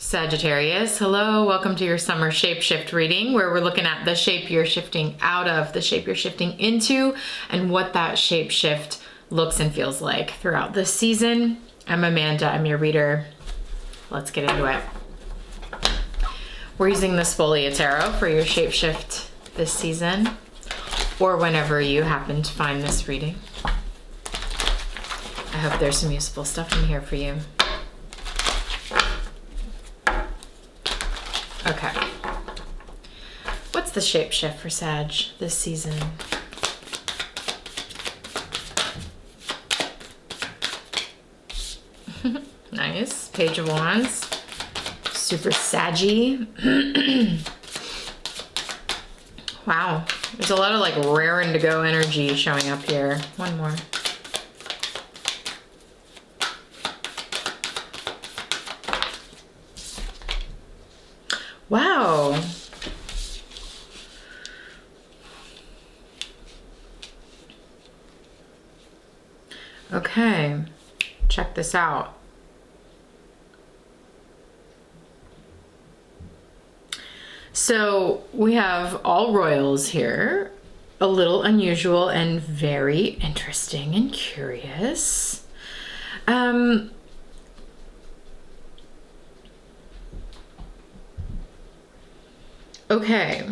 Sagittarius, hello, welcome to your summer shapeshift reading where we're looking at the shape you're shifting out of, the shape you're shifting into, and what that shapeshift looks and feels like throughout this season. I'm Amanda, I'm your reader. Let's get into it. We're using the Spolia Tarot for your shapeshift this season, or whenever you happen to find this reading. I hope there's some useful stuff in here for you. Okay. What's the shapeshift for Sag this season? Nice. Page of Wands. Super saggy. Wow. There's a lot of like raring to go energy showing up here. One more. Wow. Okay, check this out. So we have all royals here, a little unusual and very interesting and curious. Okay.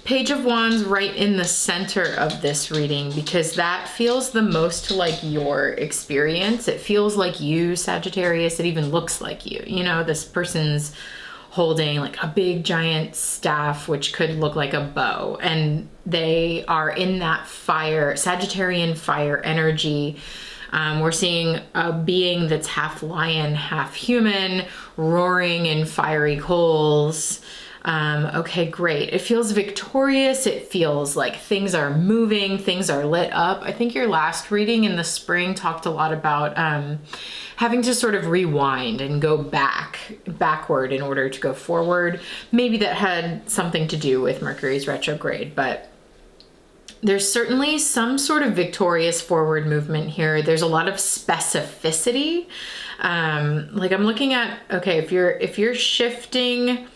Page of Wands right in the center of this reading because that feels the most like your experience. It feels like you, Sagittarius. It even looks like you. You know, this person's holding like a big giant staff, which could look like a bow. And they are in that fire, Sagittarian fire energy. We're seeing a being that's half lion, half human, roaring in fiery coals. Okay, great. It feels victorious. It feels like things are moving, things are lit up. I think your last reading in the spring talked a lot about having to sort of rewind and go backward in order to go forward. Maybe that had something to do with Mercury's retrograde, but there's certainly some sort of victorious forward movement here. There's a lot of specificity. Like I'm looking at, okay, if you're shifting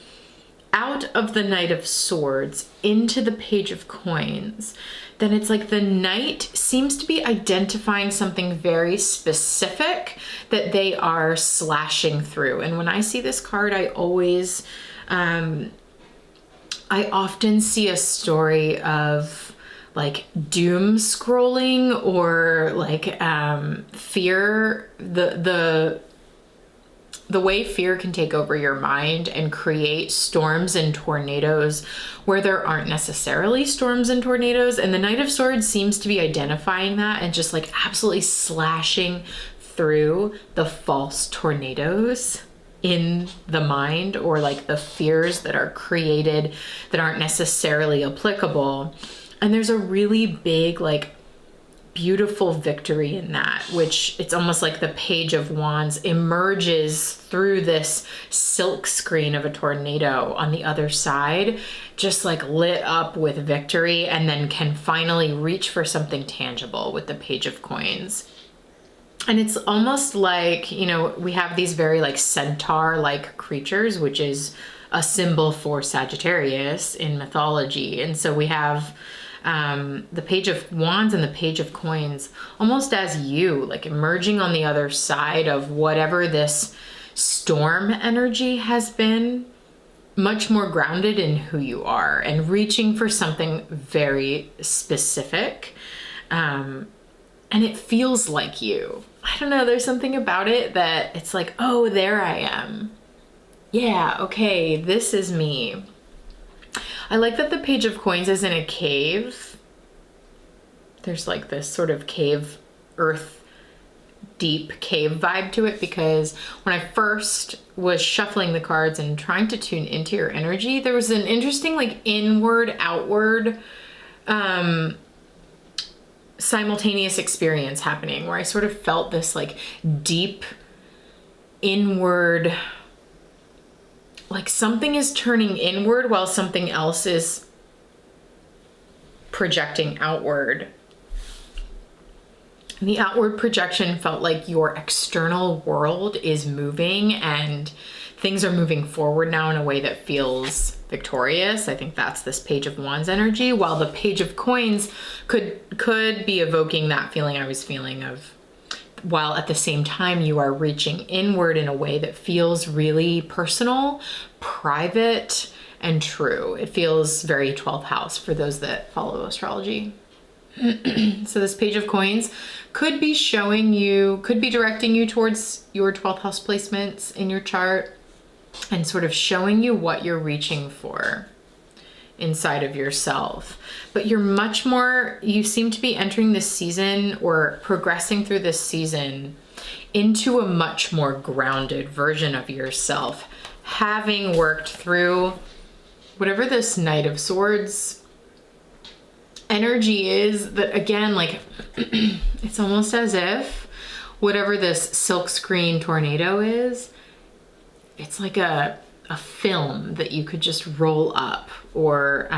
out of the Knight of Swords into the Page of Coins, then it's like the Knight seems to be identifying something very specific that they are slashing through. And when I see this card, I often see a story of like doom scrolling or like fear, the way fear can take over your mind and create storms and tornadoes where there aren't necessarily storms and tornadoes. And the Knight of Swords seems to be identifying that and just like absolutely slashing through the false tornadoes in the mind, or like the fears that are created that aren't necessarily applicable. And there's a really big, like, beautiful victory in that, which it's almost like the Page of Wands emerges through this silk screen of a tornado on the other side, just like lit up with victory, and then can finally reach for something tangible with the Page of Coins. And it's almost like, you know, we have these very like centaur-like creatures, which is a symbol for Sagittarius in mythology. And so we have the Page of Wands and the Page of Coins almost as you, like emerging on the other side of whatever this storm energy has been, much more grounded in who you are and reaching for something very specific. And it feels like you. I don't know, there's something about it that it's like, oh, there I am. Yeah, okay, this is me. I like that the Page of Coins is in a cave. There's like this sort of cave, earth, deep cave vibe to it, because when I first was shuffling the cards and trying to tune into your energy, there was an interesting like inward, outward, simultaneous experience happening where I sort of felt this like deep inward, like something is turning inward while something else is projecting outward. The outward projection felt like your external world is moving and things are moving forward now in a way that feels victorious. I think that's this Page of Wands energy, while the Page of Coins could be evoking that feeling I was feeling of, while at the same time you are reaching inward in a way that feels really personal, private, and true. It feels very 12th house for those that follow astrology. So this Page of Coins could be showing you, could be directing you towards your 12th house placements in your chart and sort of showing you what you're reaching for inside of yourself. But you're much more, you seem to be entering this season or progressing through this season into a much more grounded version of yourself, having worked through whatever this Knight of Swords energy is. That again, like it's almost as if whatever this silkscreen tornado is, it's like a film that you could just roll up, or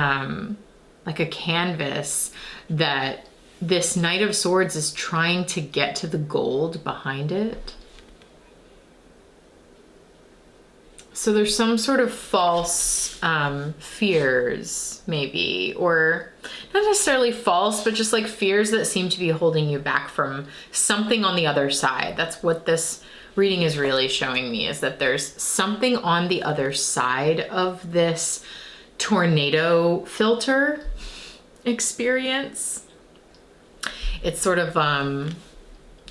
like a canvas that this Knight of Swords is trying to get to the gold behind it. So there's some sort of false fears maybe, or not necessarily false, but just like fears that seem to be holding you back from something on the other side. That's what this reading is really showing me, is that there's something on the other side of this tornado filter experience. It's sort of,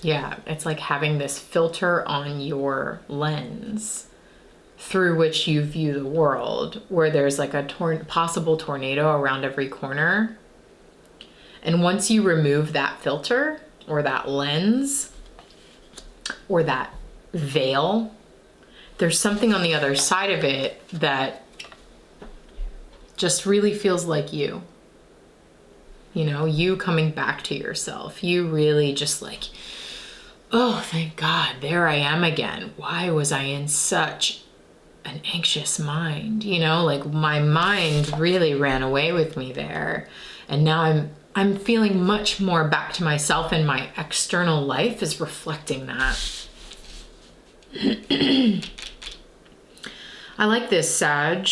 yeah, it's like having this filter on your lens through which you view the world, where there's like a possible tornado around every corner. And once you remove that filter or that lens or that veil, there's something on the other side of it that just really feels like you. You know, you coming back to yourself. You really just like, oh, thank God, there I am again. Why was I in such an anxious mind? You know, like my mind really ran away with me there. And now I'm feeling much more back to myself, and my external life is reflecting that. I like this, Sag.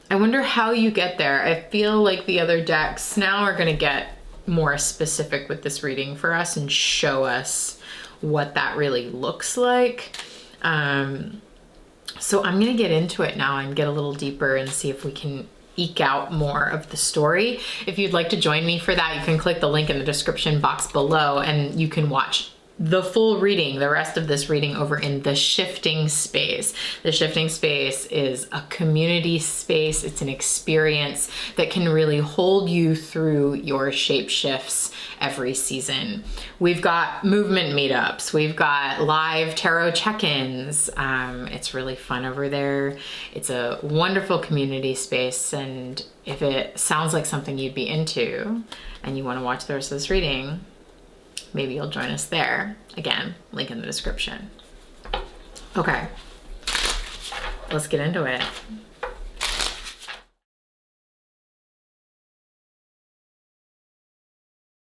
I wonder how you get there. I feel like the other decks now are going to get more specific with this reading for us and show us what that really looks like. So I'm going to get into it now and get a little deeper and see if we can eke out more of the story. If you'd like to join me for that, you can click the link in the description box below and you can watch the full reading, the rest of this reading, over in the Shifting Space. The Shifting Space is a community space. It's an experience that can really hold you through your shape shifts every season. We've got movement meetups. We've got live tarot check-ins. It's really fun over there. It's a wonderful community space. And if it sounds like something you'd be into and you want to watch the rest of this reading, maybe you'll join us there. Again, link in the description. Okay, let's get into it.